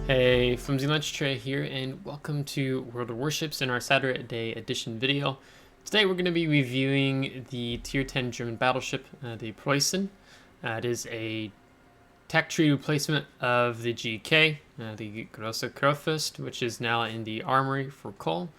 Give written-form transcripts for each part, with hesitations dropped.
Hey, FlimsyLunchTray here, and welcome to World of Warships in our Saturday edition video. Today we're going to be reviewing the Tier 10 German battleship, the Preussen. It is a tech tree replacement of the GK, the Grosse Kurfürst, which is now in the armory for coal.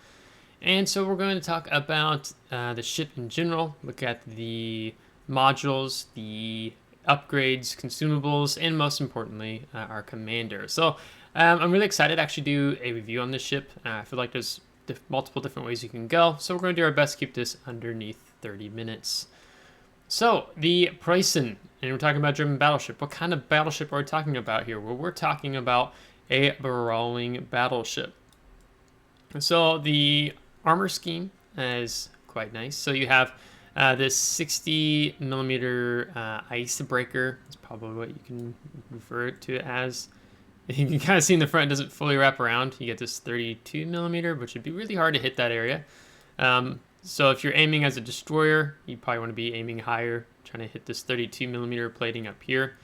And so we're going to talk about the ship in general, look at the modules, the upgrades, consumables, and most importantly, our commander. So I'm really excited to actually do a review on this ship. I feel like there's multiple different ways you can go, so we're going to do our best to keep this underneath 30 minutes. So, the Preussen, and we're talking about German battleship. What kind of battleship are we talking about here? Well, we're talking about a brawling battleship. So, the armor scheme is quite nice. So, you have this 60 millimeter icebreaker. That's probably what you can refer to it as. You can kind of see in the front, it doesn't fully wrap around. You get this 32 millimeter, which would be really hard to hit that area. So if you're aiming as a destroyer, you probably want to be aiming higher, trying to hit this 32 millimeter plating up here.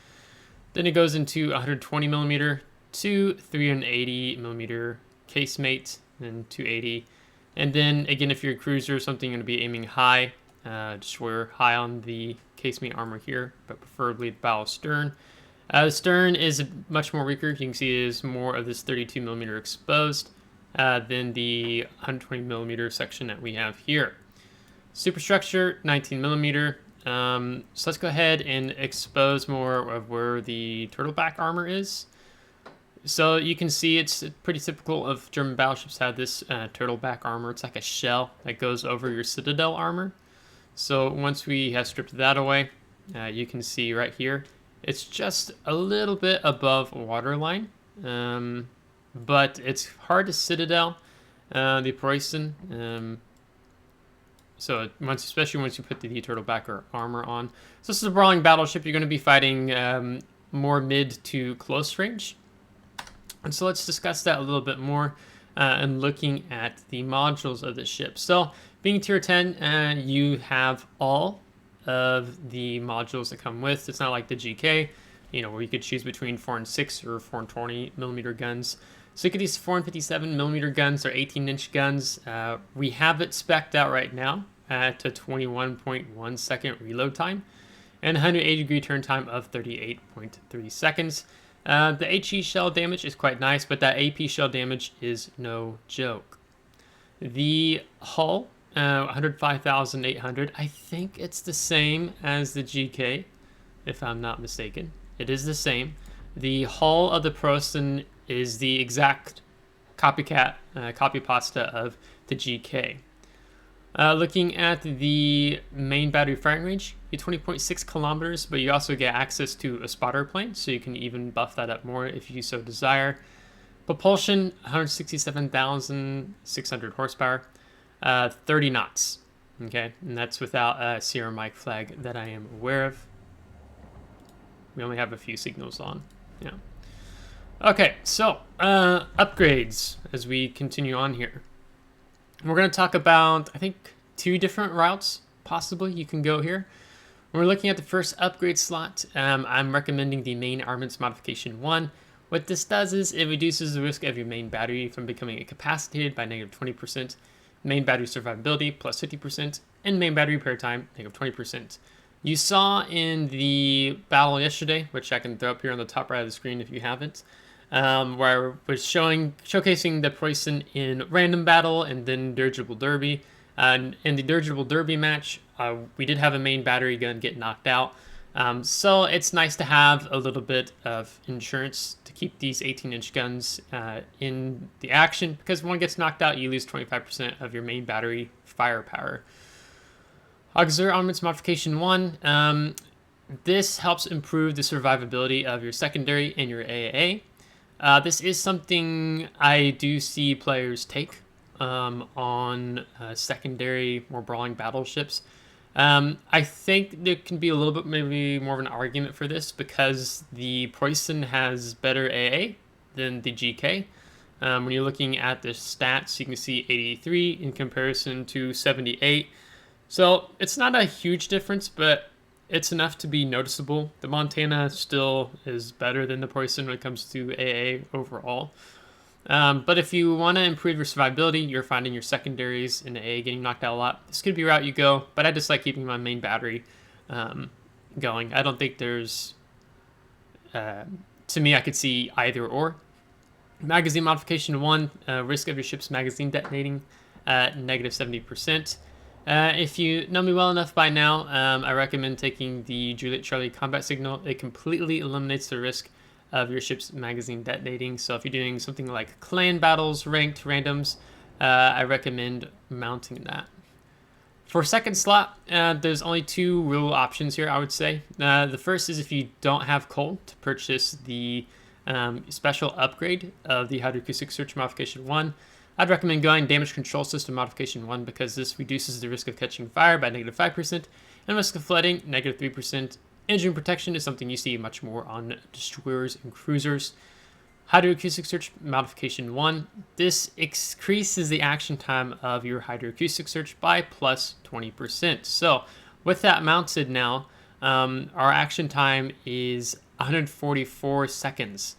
Then it goes into 120 millimeter to 380 millimeter casemate, and 280. And then again, if you're a cruiser or something, you're going to be aiming high, destroyer high on the casemate armor here, but preferably the bow stern. The stern is much more weaker. You can see it is more of this 32 millimeter exposed than the 120 millimeter section that we have here. Superstructure, 19 millimeter. So let's go ahead and expose more of where the turtleback armor is. So you can see it's pretty typical of German battleships have this turtleback armor. It's like a shell that goes over your citadel armor. So once we have stripped that away, you can see right here, it's just a little bit above waterline, but it's hard to citadel the Preussen. So especially once you put the turtleback armor on. So this is a brawling battleship. You're going to be fighting more mid to close range. And so let's discuss that a little bit more and looking at the modules of the ship. So being tier 10, you have all of the modules that come with. It's not like the GK, where you could choose between 4 and 6 or 4 and 20 millimeter guns. So you could use 4 and 57 millimeter guns or 18-inch guns. We have it spec'd out right now at a 21.1 second reload time and 180-degree turn time of 38.3 seconds. The HE shell damage is quite nice, but that AP shell damage is no joke. The hull, 105,800. I think it's the same as the GK, if I'm not mistaken. It is the same. The hull of the Preussen is the exact copy pasta of the GK. Looking at the main battery firing range, you get 20.6 kilometers, but you also get access to a spotter plane, so you can even buff that up more if you so desire. Propulsion, 167,600 horsepower. 30 knots, okay, and that's without a Sierra Mike flag that I am aware of. We only have a few signals on, yeah. Okay, so upgrades as we continue on here. We're going to talk about, I think, 2 different routes possibly you can go here. When we're looking at the first upgrade slot, I'm recommending the main armaments modification 1. What this does is it reduces the risk of your main battery from becoming incapacitated by negative 20%. Main battery survivability plus 50%, and main battery repair time negative 20%. You saw in the battle yesterday, which I can throw up here on the top right of the screen if you haven't, where I was showcasing the Preussen in random battle and then dirigible derby. In the dirigible derby match, we did have a main battery gun get knocked out. So it's nice to have a little bit of insurance to keep these 18-inch guns in the action, because when one gets knocked out, you lose 25% of your main battery firepower. Auxiliary Armaments Modification 1. This helps improve the survivability of your secondary and your AAA. This is something I do see players take on secondary, more brawling battleships. I think there can be a little bit maybe more of an argument for this because the Preussen has better AA than the GK. When you're looking at the stats, you can see 83 in comparison to 78. So it's not a huge difference, but it's enough to be noticeable. The Montana still is better than the Preussen when it comes to AA overall. But if you want to improve your survivability, you're finding your secondaries in AA getting knocked out a lot, this could be a route you go, but I just like keeping my main battery going. I don't think there's, to me, I could see either or. Magazine modification 1, risk of your ship's magazine detonating at negative 70%. If you know me well enough by now, I recommend taking the Juliet Charlie combat signal. It completely eliminates the risk of your ship's magazine detonating. So if you're doing something like clan battles, ranked, randoms, I recommend mounting that. For second slot, there's only 2 real options here, I would say. The first is if you don't have coal to purchase the special upgrade of the Hydroacoustic Search Modification 1. I'd recommend going Damage Control System Modification 1 because this reduces the risk of catching fire by negative 5% and risk of flooding negative 3%. Engine protection is something you see much more on destroyers and cruisers. Hydroacoustic Search Modification 1. This increases the action time of your hydroacoustic search by plus 20%. So with that mounted now, our action time is 144 seconds,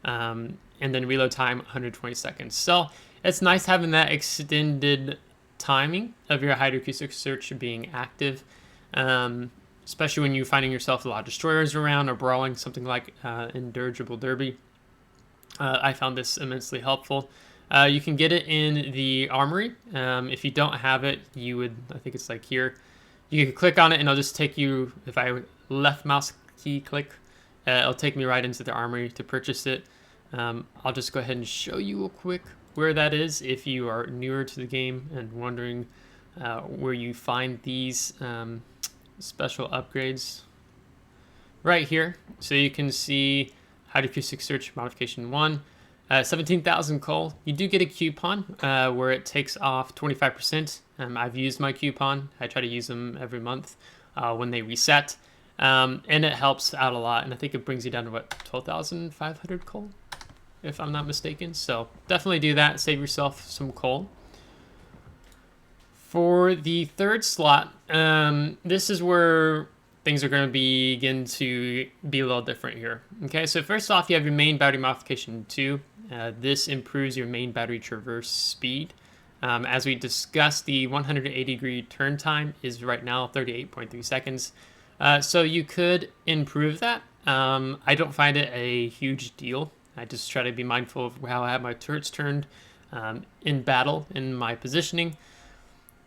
and then reload time 120 seconds. So it's nice having that extended timing of your hydroacoustic search being active, especially when you're finding yourself a lot of destroyers around or brawling, something like in Dirigible Derby. I found this immensely helpful. You can get it in the armory. If you don't have it, you would, I think it's like here, you can click on it and it'll just take you, if I left mouse key click, it'll take me right into the armory to purchase it. I'll just go ahead and show you real quick where that is if you are newer to the game and wondering where you find these special upgrades. Right here, so you can see Hydroacoustic Search Modification 1, 17,000 coal. You do get a coupon where it takes off 25%. I've used my coupon. I try to use them every month when they reset. And it helps out a lot. And I think it brings you down to, what, 12,500 coal, if I'm not mistaken. So definitely do that. Save yourself some coal. For the third slot, this is where things are going to begin to be a little different here. Okay, so first off, you have your main battery modification 2. This improves your main battery traverse speed. As we discussed, the 180-degree turn time is right now 38.3 seconds. So you could improve that. I don't find it a huge deal. I just try to be mindful of how I have my turrets turned in battle, in my positioning.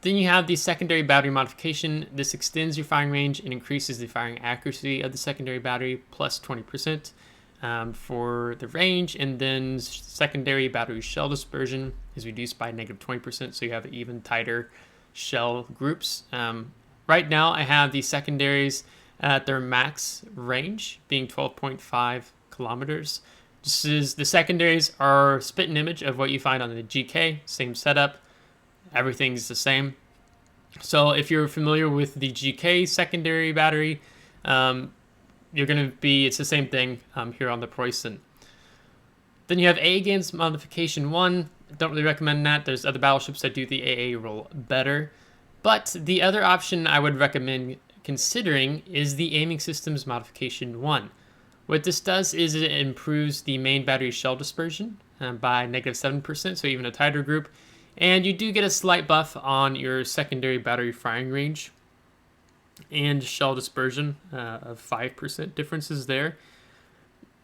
Then you have the secondary battery modification. This extends your firing range and increases the firing accuracy of the secondary battery plus 20% for the range. And then secondary battery shell dispersion is reduced by negative 20%, so you have even tighter shell groups. Right now, I have the secondaries at their max range being 12.5 kilometers. This is, the secondaries are spit and image of what you find on the GK, same setup. Everything's the same. So if you're familiar with the GK secondary battery, you're going to be, it's the same thing here on the Preussen. Then you have AA Games Modification 1. Don't really recommend that. There's other battleships that do the AA role better. But the other option I would recommend considering is the Aiming Systems Modification 1. What this does is it improves the main battery shell dispersion by negative 7%, so even a tighter group. And you do get a slight buff on your secondary battery firing range and shell dispersion of 5% differences there.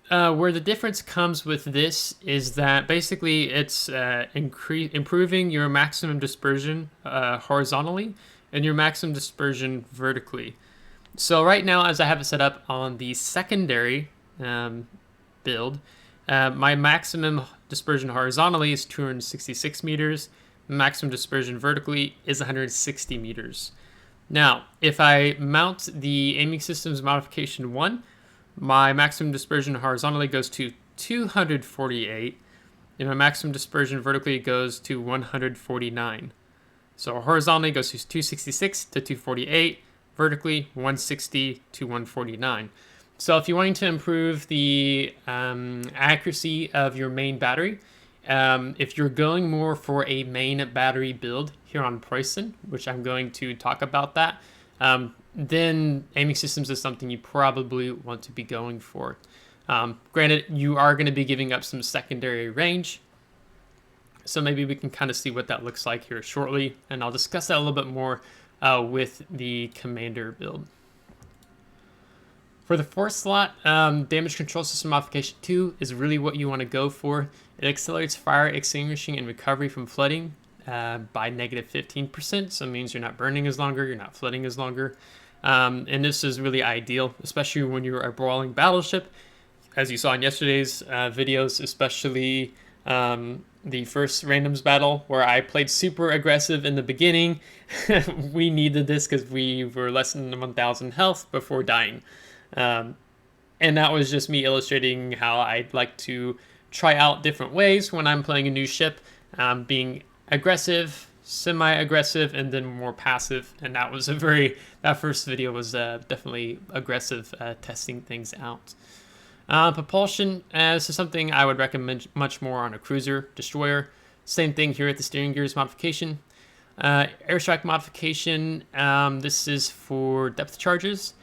Where the difference comes with this is that basically it's improving your maximum dispersion horizontally and your maximum dispersion vertically. So right now, as I have it set up on the secondary build, my maximum dispersion horizontally is 266 meters. Maximum dispersion vertically is 160 meters. Now, if I mount the Aiming Systems Modification 1, my maximum dispersion horizontally goes to 248, and my maximum dispersion vertically goes to 149. So horizontally goes to 266 to 248, vertically 160 to 149. So if you're wanting to improve the accuracy of your main battery, if you're going more for a main battery build here on Preussen, which I'm going to talk about that, then aiming systems is something you probably want to be going for. Granted, you are going to be giving up some secondary range, so maybe we can kind of see what that looks like here shortly, and I'll discuss that a little bit more with the commander build. For the fourth slot, Damage Control System Modification 2 is really what you want to go for. It accelerates fire extinguishing and recovery from flooding by negative 15%, so it means you're not burning as longer, you're not flooding as longer. And this is really ideal, especially when you're a brawling battleship. As you saw in yesterday's videos, especially the first randoms battle where I played super aggressive in the beginning. We needed this because we were less than 1,000 health before dying. And that was just me illustrating how I'd like to try out different ways when I'm playing a new ship, being aggressive, semi-aggressive, and then more passive. And that was that first video was definitely aggressive, testing things out. Propulsion, this is something I would recommend much more on a cruiser, destroyer. Same thing here at the steering gears modification. Airstrike modification, this is for depth charges,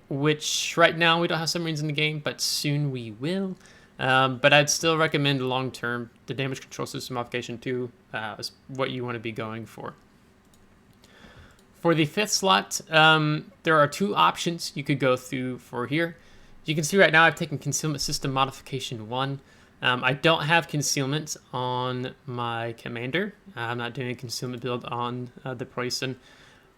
which right now we don't have submarines in the game, but soon we will. But I'd still recommend long-term, the Damage Control System Modification 2 is what you want to be going for. For the fifth slot, there are two options you could go through for here. You can see right now I've taken Concealment System Modification 1. I don't have concealment on my commander. I'm not doing a concealment build on the Preussen.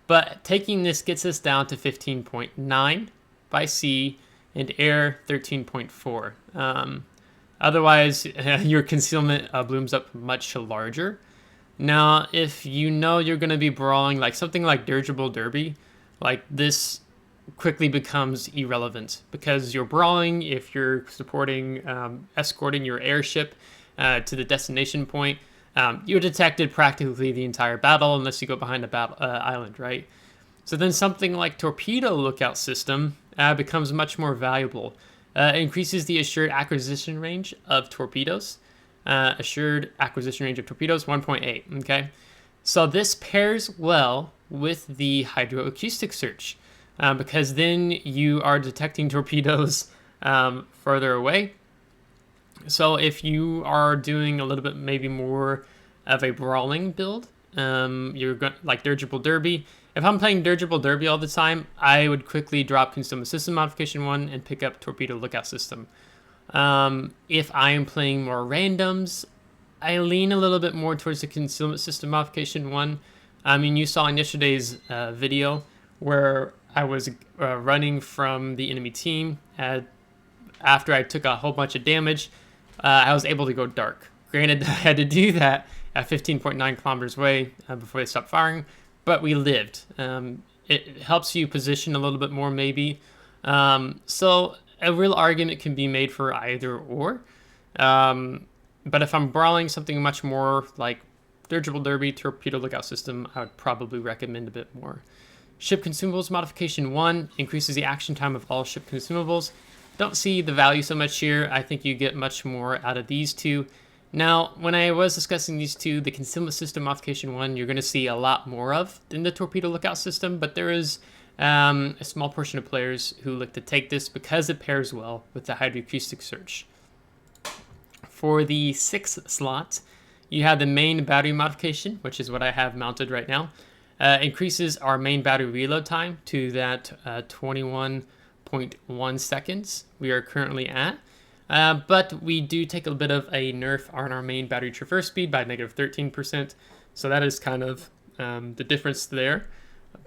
But taking this gets us down to 15.9 by sea and air 13.4. Otherwise, your concealment blooms up much larger. Now, if you know you're going to be brawling like something like Dirigible Derby, like this quickly becomes irrelevant because you're brawling if you're supporting escorting your airship to the destination point. You're detected practically the entire battle unless you go behind a island, right? So then something like Torpedo Lookout System becomes much more valuable. It increases the assured acquisition range of torpedoes. Assured acquisition range of torpedoes 1.8. Okay, so this pairs well with the hydroacoustic search. Because then you are detecting torpedoes further away. So if you are doing a little bit maybe more of a brawling build, you're like Dirigible Derby. If I'm playing Dirigible Derby all the time, I would quickly drop Consumables System Modification 1 and pick up Torpedo Lookout System. If I am playing more randoms, I lean a little bit more towards the Concealment System Modification 1. I mean, you saw in yesterday's video where I was running from the enemy team. After I took a whole bunch of damage, I was able to go dark. Granted, I had to do that at 15.9 kilometers away before they stopped firing, but we lived. It helps you position a little bit more maybe. So a real argument can be made for either or. But if I'm brawling something much more like Dirigible Derby, Torpedo Lookout System, I would probably recommend a bit more. Ship Consumables Modification 1 increases the action time of all ship consumables. Don't see the value so much here. I think you get much more out of these two. Now, when I was discussing these two, the Concealment System Modification 1, you're going to see a lot more of than the Torpedo Lookout System, but there is a small portion of players who look to take this because it pairs well with the hydroacoustic search. For the sixth slot, you have the main battery modification, which is what I have mounted right now. Increases our main battery reload time to that 21.1 seconds we are currently at. But we do take a bit of a nerf on our main battery traverse speed by negative 13%. So that is kind of the difference there.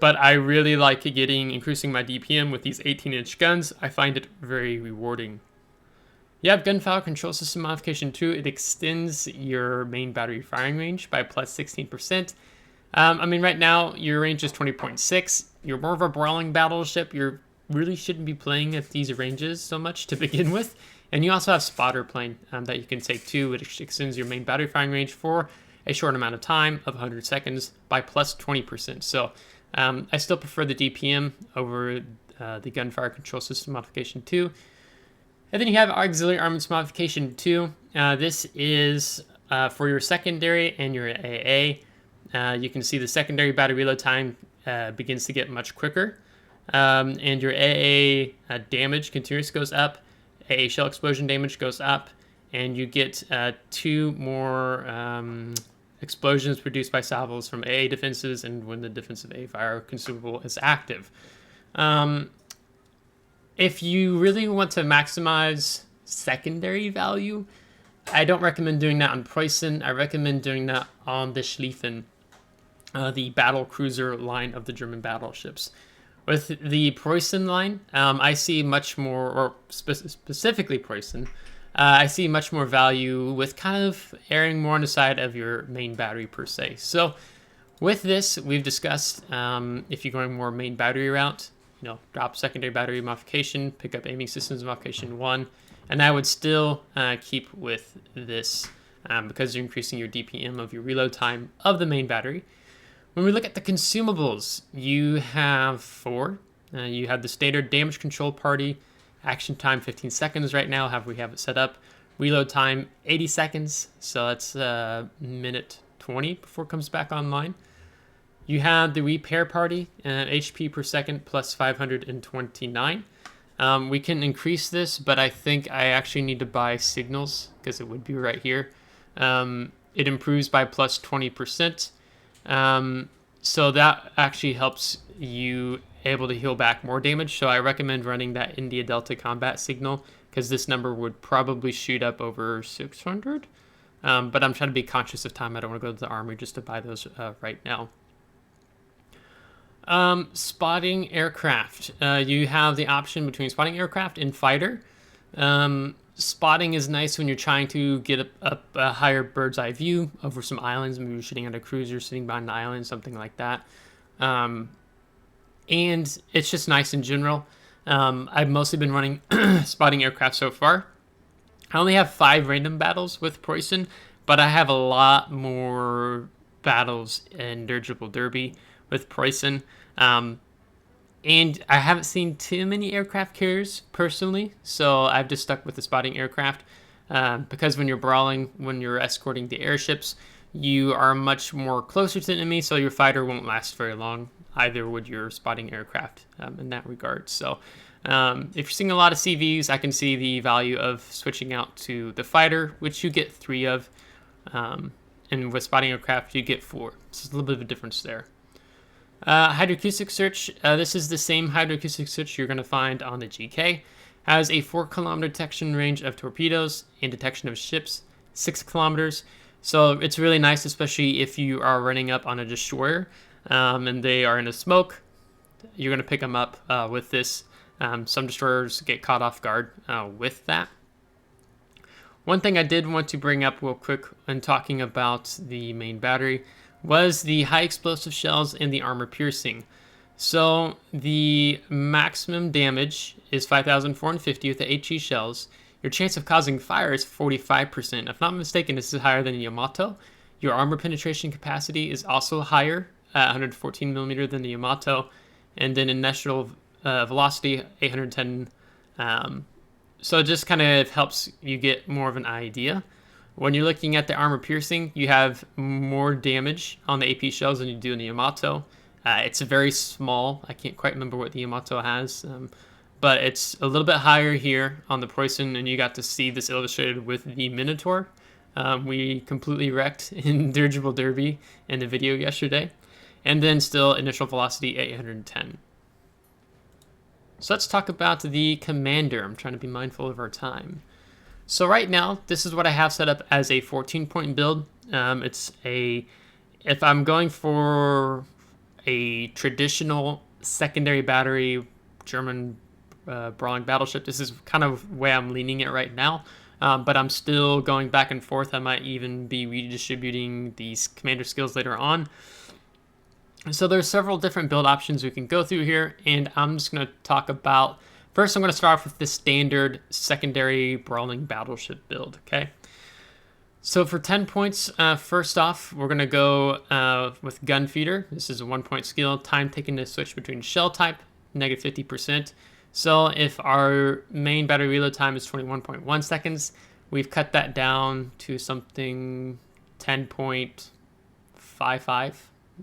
But I really like increasing my DPM with these 18-inch guns. I find it very rewarding. You have Gunfire Control System Modification 2. It extends your main battery firing range by plus 16%. I mean, right now, your range is 20.6. You're more of a brawling battleship. You really shouldn't be playing at these ranges so much to begin with. And you also have Spotter Plane that you can take too, which extends your main battery firing range for a short amount of time of 100 seconds by plus 20%. So I still prefer the DPM over the Gunfire Control System Modification 2. And then you have Auxiliary Armaments Modification 2. This is for your secondary and your AA. You can see the secondary battery reload time begins to get much quicker. And your AA damage continuous goes up, AA shell explosion damage goes up, and you get 2 more explosions produced by salvos from AA defenses and when the defensive AA fire consumable is active. If you really want to maximize secondary value, I don't recommend doing that on Preussen. I recommend doing that on the Schlieffen, the battle cruiser line of the German battleships. With the Preussen line, I see much more, or specifically Preussen, I see much more value with kind of erring more on the side of your main battery per se. So with this, we've discussed if you're going more main battery route, drop secondary battery modification, pick up aiming systems modification 1, and I would still keep with this because you're increasing your DPM of your reload time of the main battery. When we look at the consumables, you have 4. You have the standard damage control party, action time 15 seconds right now, we have it set up. Reload time 80 seconds, so that's a minute 20 before it comes back online. You have the repair party, HP per second plus 529. We can increase this, but I think I actually need to buy signals because it would be right here. It improves by plus 20%. So that actually helps you able to heal back more damage. So I recommend running that India Delta combat signal because this number would probably shoot up over 600. But I'm trying to be conscious of time. I don't want to go to the army just to buy those right now. Spotting aircraft. You have the option between spotting aircraft and fighter. Spotting is nice when you're trying to get a higher bird's eye view over some islands. Maybe you're shooting at a cruiser, sitting behind an island, something like that. And it's just nice in general. I've mostly been running spotting aircraft so far. I only have 5 random battles with Preussen, but I have a lot more battles in Dirigible Derby with Preussen. And I haven't seen too many aircraft carriers personally, so I've just stuck with the spotting aircraft because when you're brawling, when you're escorting the airships, you are much more closer to the enemy, so your fighter won't last very long. Either would your spotting aircraft in that regard. So if you're seeing a lot of CVs, I can see the value of switching out to the fighter, which you get 3 of. And with spotting aircraft, you get 4. So it's a little bit of a difference there. Hydroacoustic search. This is the same hydroacoustic search you're going to find on the GK. Has a 4-kilometer detection range of torpedoes and detection of ships, 6 kilometers. So it's really nice, especially if you are running up on a destroyer and they are in a smoke. You're going to pick them up with this. Some destroyers get caught off guard with that. One thing I did want to bring up real quick when talking about the main battery was the high explosive shells and the armor piercing. So the maximum damage is 5,450 with the HE shells. Your chance of causing fire is 45%. If not mistaken, this is higher than Yamato. Your armor penetration capacity is also higher, 114 millimeter than the Yamato. And then initial velocity, 810. So it just kind of helps you get more of an idea. When you're looking at the armor piercing, you have more damage on the AP shells than you do in the Yamato. It's very small. I can't quite remember what the Yamato has, but it's a little bit higher here on the Preussen, and you got to see this illustrated with the Minotaur. We completely wrecked in Dirigible Derby in the video yesterday. And then still initial velocity 810. So let's talk about the commander. I'm trying to be mindful of our time. So right now, this is what I have set up as a 14-point build. If I'm going for a traditional secondary battery German brawling battleship, this is kind of where I'm leaning it right now. But I'm still going back and forth. I might even be redistributing these commander skills later on. So there's several different build options we can go through here, and I'm just going to talk about. First, I'm going to start off with the standard secondary brawling battleship build, okay? So for 10 points, first off, we're going to go with gun feeder. This is a 1-point skill. Time taken to switch between shell type, negative 50%. So if our main battery reload time is 21.1 seconds, we've cut that down to something 10.55,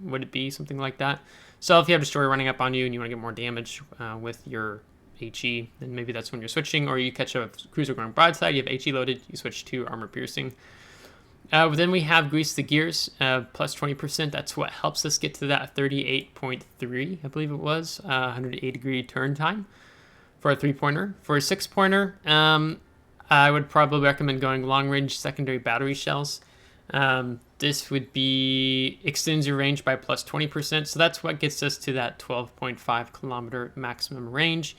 would it be? Something like that. So if you have a destroyer running up on you and you want to get more damage with your HE, then maybe that's when you're switching, or you catch a cruiser going broadside, you have HE loaded, you switch to armor piercing. Then we have Grease the Gears, plus 20%. That's what helps us get to that 38.3, I believe it was, 180 degree turn time for a 3-pointer. For a 6-pointer, I would probably recommend going long range secondary battery shells. This would be extends your range by plus 20%. So that's what gets us to that 12.5 kilometer maximum range.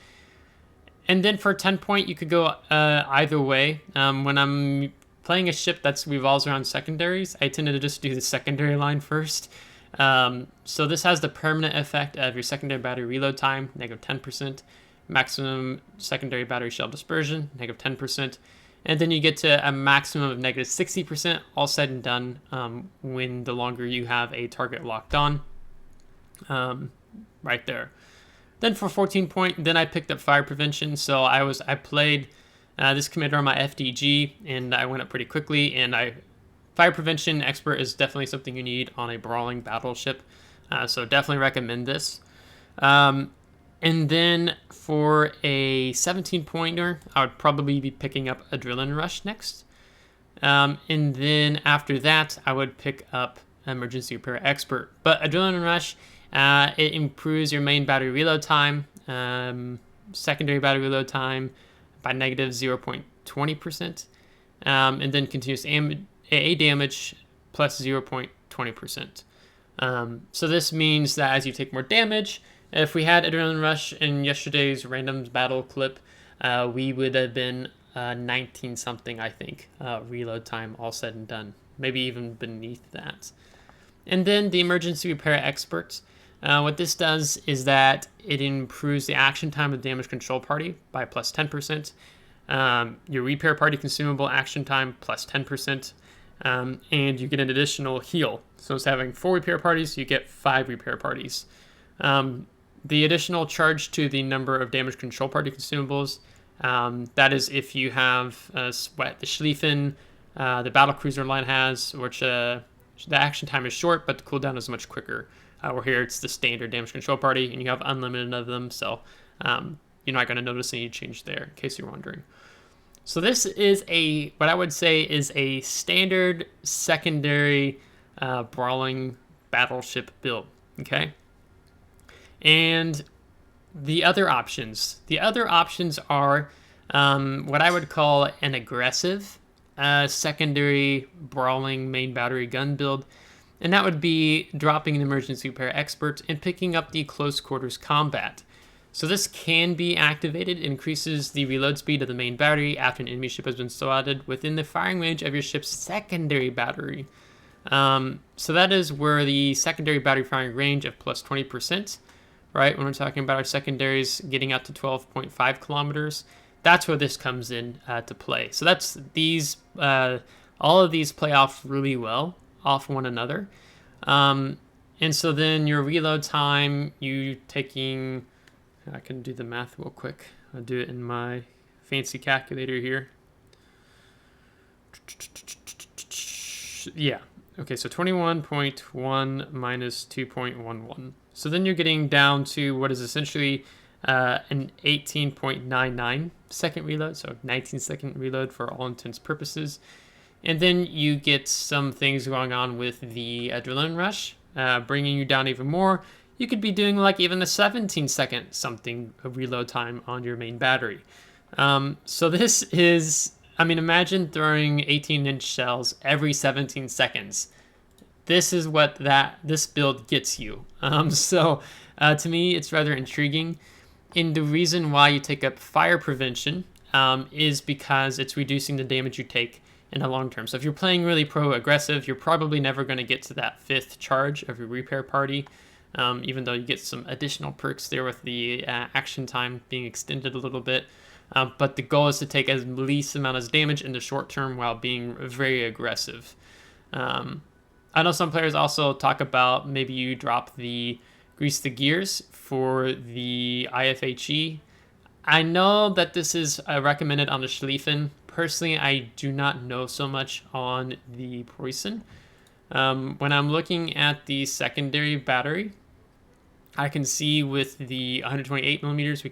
And then for a 10-point, you could go either way. When I'm playing a ship that revolves around secondaries, I tend to just do the secondary line first. So this has the permanent effect of your secondary battery reload time, negative 10%, maximum secondary battery shell dispersion, negative 10%, and then you get to a maximum of negative 60%, all said and done, when the longer you have a target locked on, right there. Then for 14-point, then I picked up fire prevention. So I played this commander on my FDG, and I went up pretty quickly. And fire prevention expert is definitely something you need on a brawling battleship. So definitely recommend this. And then for a 17-pointer, I would probably be picking up Adrenaline Rush next. And then after that, I would pick up Emergency Repair Expert. But Adrenaline Rush, it improves your main battery reload time, secondary battery reload time by negative 0.20%, and then continuous AA damage plus 0.20%. So this means that as you take more damage, if we had Adrenaline Rush in yesterday's randoms battle clip, we would have been 19 something, I think, reload time all said and done, maybe even beneath that. And then the Emergency Repair Expert. What this does is that it improves the action time of the damage control party by plus 10%. Your repair party consumable action time plus 10%. And you get an additional heal. So instead of having 4 repair parties, you get 5 repair parties. The additional charge to the number of damage control party consumables, that is if you have what the Schlieffen, the battle cruiser line has, which the action time is short, but the cooldown is much quicker. Where here it's the standard damage control party, and you have unlimited of them, so you're not going to notice any change there, in case you're wondering. So this is what I would say is a standard secondary brawling battleship build, okay? And the other options are what I would call an aggressive secondary brawling main battery gun build. And that would be dropping an Emergency Repair Expert and picking up the Close Quarters Combat. So this can be activated. It increases the reload speed of the main battery after an enemy ship has been slotted within the firing range of your ship's secondary battery. So that is where the secondary battery firing range of plus 20%, right? When we're talking about our secondaries getting out to 12.5 kilometers, that's where this comes in to play. So that's all of these play off really well off one another. And so then your reload time, I can do the math real quick. I'll do it in my fancy calculator here. Yeah. Okay, so 21.1 minus 2.11. So then you're getting down to what is essentially an 18.99 second reload, so 19-second reload for all intents purposes. And then you get some things going on with the Adrenaline Rush, bringing you down even more. You could be doing like even a 17-second something of reload time on your main battery. So this is, imagine throwing 18-inch shells every 17 seconds. This is what this build gets you. To me, it's rather intriguing. And the reason why you take up fire prevention is because it's reducing the damage you take in the long term. So if you're playing really pro-aggressive, you're probably never going to get to that 5th charge of your repair party, even though you get some additional perks there with the action time being extended a little bit. But the goal is to take as least amount of damage in the short term while being very aggressive. I know some players also talk about maybe you drop the Grease the Gears for the IFHE. I know that this is recommended on the Schlieffen. Personally, I do not know so much on the Preussen. When I'm looking at the secondary battery, I can see with the 128 millimeters,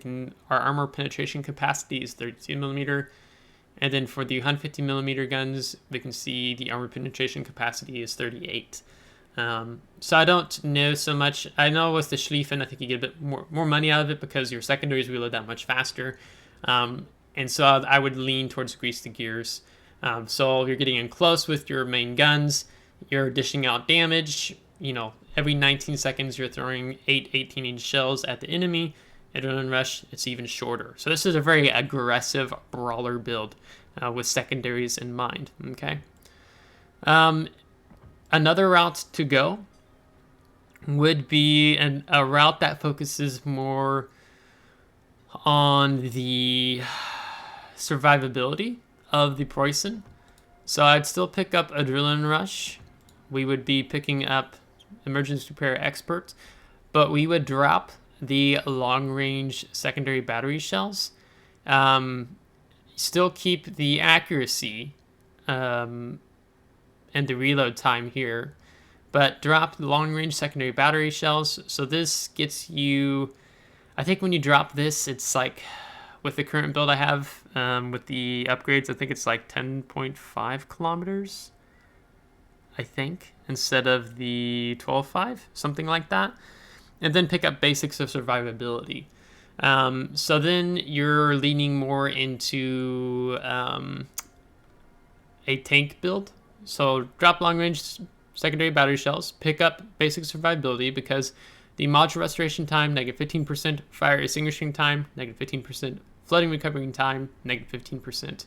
our armor penetration capacity is 32 millimeter. And then for the 150 millimeter guns, we can see the armor penetration capacity is 38. So I don't know so much. I know with the Schlieffen, I think you get a bit more money out of it because your secondaries reload that much faster. And so I would lean towards grease the gears. So you're getting in close with your main guns, you're dishing out damage. Every 19 seconds you're throwing 8 18-inch shells at the enemy. Adrenaline Rush, it's even shorter. So this is a very aggressive brawler build with secondaries in mind. Okay. Another route to go would be a route that focuses more on the survivability of the Preussen. So I'd still pick up Adrenaline Rush. We would be picking up Emergency Repair Expert, but we would drop the long-range secondary battery shells. Still keep the accuracy and the reload time here, but drop the long-range secondary battery shells. So this gets you, I think when you drop this, it's like, with the current build I have, with the upgrades, I think it's like 10.5 kilometers, I think, instead of the 12.5, something like that. And then pick up basics of survivability. So then you're leaning more into a tank build. So drop long range secondary battery shells, pick up basic survivability because the module restoration time, -15%, fire extinguishing time, -15%, flooding recovering time, -15%.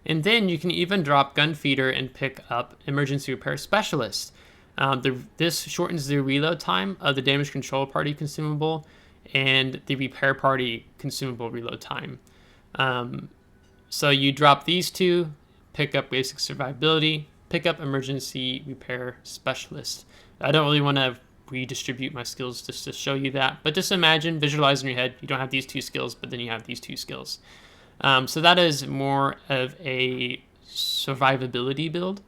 And then you can even drop gun feeder and pick up emergency repair specialist. This shortens the reload time of the damage control party consumable and the repair party consumable reload time. So you drop these two, pick up basic survivability, pick up emergency repair specialist. I don't really want to redistribute my skills just to show you that, but just imagine, visualize in your head, you don't have these two skills, but then you have these two skills. So that is more of a survivability build.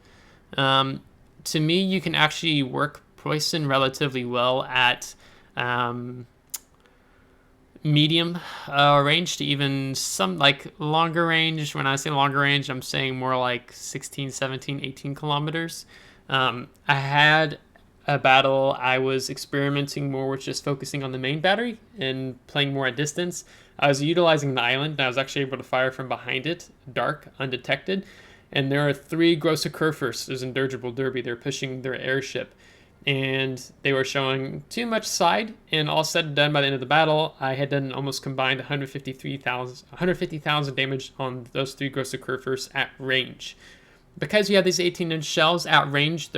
To me, you can actually work Preussen relatively well at medium range to even some like longer range. When I say longer range, I'm saying more like 16, 17, 18 kilometers. I had a battle I was experimenting more with just focusing on the main battery and playing more at distance. I was utilizing the island and I was actually able to fire from behind it, dark, undetected. And there are 3 Grosse Kurfürsts in Dirigible Derby. They're pushing their airship. And they were showing too much side. And all said and done, by the end of the battle, I had done almost combined 150,000 damage on those 3 Grosse Kurfürsts at range. Because you have these 18-inch shells at range,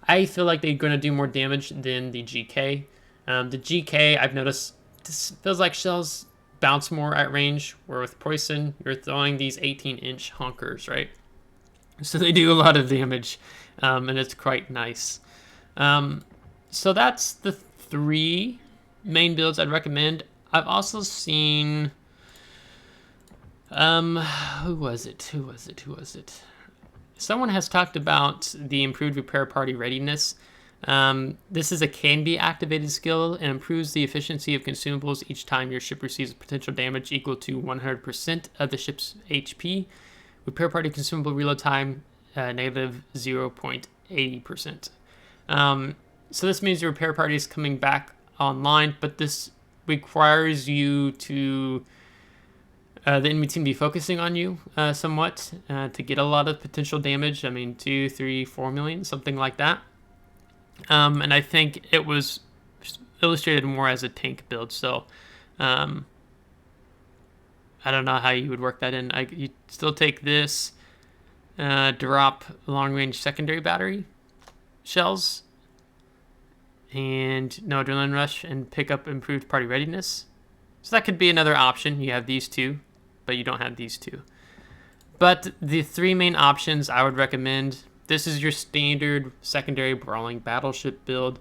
I feel like they're going to do more damage than the GK. The GK, I've noticed, this feels like shells bounce more at range, where with Preussen, you're throwing these 18-inch honkers, right? So they do a lot of damage, and it's quite nice. So that's the 3 main builds I'd recommend. I've also seen, who was it? Someone has talked about the improved repair party readiness. This is a can-be activated skill and improves the efficiency of consumables each time your ship receives potential damage equal to 100% of the ship's HP. Repair party consumable reload time, negative 0.80%. So this means your repair party is coming back online, but this requires you to the enemy team be focusing on you somewhat to get a lot of potential damage. I mean, 2, 3, 4 million, something like that. And I think it was illustrated more as a tank build. So I don't know how you would work that in. You still take this, drop long-range secondary battery shells, and no adrenaline rush, and pick up improved party readiness. So that could be another option. You have these 2, but you don't have these 2. But the 3 main options I would recommend: this is your standard secondary brawling battleship build.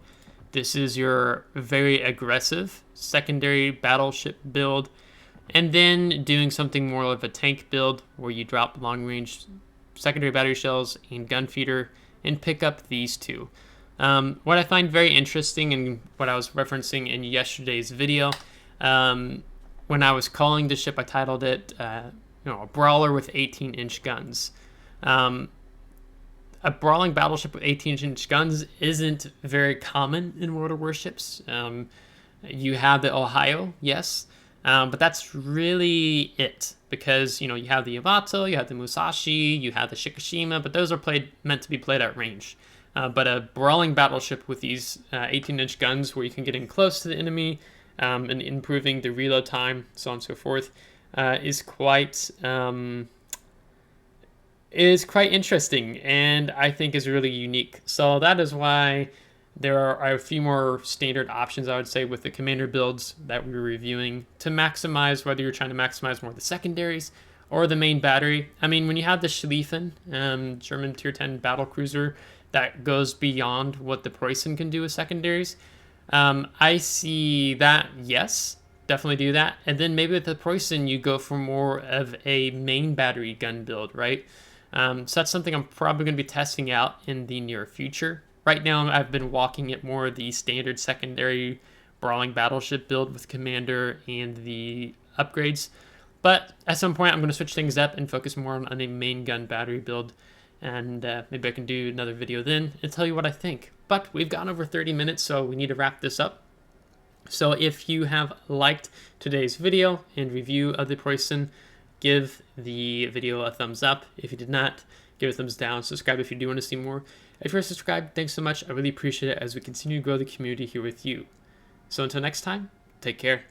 This is your very aggressive secondary battleship build. And then doing something more of a tank build where you drop long range secondary battery shells and gun feeder and pick up these two. What I find very interesting, and what I was referencing in yesterday's video, when I was calling the ship, I titled it, a Brawler with 18-inch guns. A brawling battleship with 18-inch guns isn't very common in World of Warships. You have the Ohio, yes, but that's really it, because you have the Yamato, you have the Musashi, you have the Shikishima, but those are meant to be played at range. But a brawling battleship with these 18-inch guns, where you can get in close to the enemy and improving the reload time, so on and so forth, is quite interesting, and I think is really unique. So that is why there are a few more standard options, I would say, with the commander builds that we're reviewing to maximize, whether you're trying to maximize more of the secondaries or the main battery. I mean, when you have the Schlieffen, German tier 10 battle cruiser that goes beyond what the Preussen can do with secondaries, I see that, yes, definitely do that. And then maybe with the Preussen, you go for more of a main battery gun build, right? So that's something I'm probably going to be testing out in the near future. Right now, I've been walking it more the standard secondary brawling battleship build with commander and the upgrades. But at some point, I'm going to switch things up and focus more on a main gun battery build. And maybe I can do another video then and tell you what I think. But we've gone over 30 minutes, so we need to wrap this up. So if you have liked today's video and review of the Preussen, give the video a thumbs up. If you did not, give it a thumbs down. Subscribe if you do want to see more. If you're subscribed, thanks so much. I really appreciate it as we continue to grow the community here with you. So until next time, take care.